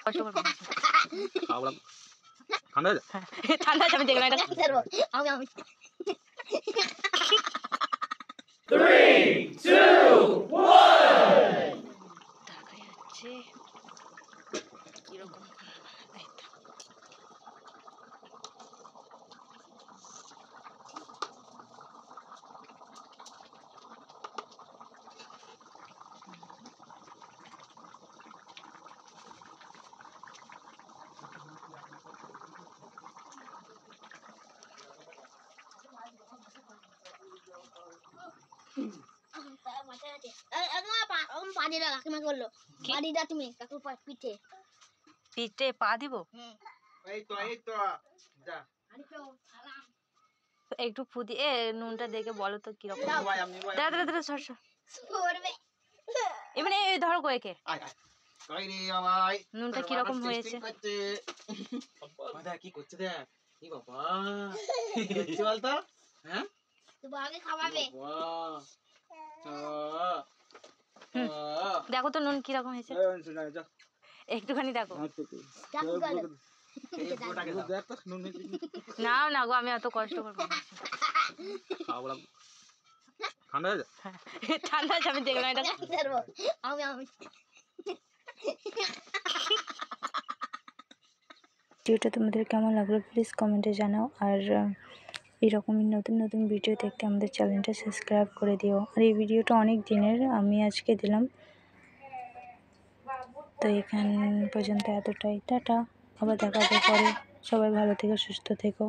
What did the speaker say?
কষ্ট করবো না। ঠান্ডা হয়ে হ্যাঁ, ঠান্ডা আছে, আমি দেখলাম এটা। আমি 3, 2, 1. তরকারি হচ্ছে কিরকম, এই তো। পানিটা কাকিমা করলো। কি? পানিটা তুমি কাকুর পিঠে। পিঠে পা দিব? এই তো যা একটু ফুদি এ নুনটা দেখে বলো তো কিরকম। ভাই আপনি ভাই দাঁড়া দাঁড়া দাঁড়া, সর সর। করবে। এমনি এই ধরো কয়েকে আয় কই রে ভাই নুনটা কিরকম হয়েছে। বাবা কি করছে দেখ কি বাবা কি বলতো হ্যাঁ তুমি আগে খাওয়াবে। দেখো তো নুন কিরকম হয়েছে, একটুখানি দেখো। নাও না গো, আমি অত কষ্ট করবো না। ঠান্ডা হয়ে হ্যাঁ, ঠান্ডা আছে, আমি দেখলাম এটা। আমি ভিডিওটা তোমাদের কেমন লাগলো প্লিজ কমেন্টে জানাও। আর এরকমই নতুন নতুন ভিডিও দেখতে আমাদের চ্যানেলটা সাবস্ক্রাইব করে দিও। আর এই ভিডিওটা অনেক দিনের, আমি আজকে দিলাম। তো এখান পর্যন্ত এতটাই, টাটা, আবার দেখা হবে পরে। সবাই ভালো থেকো, সুস্থ থেকো।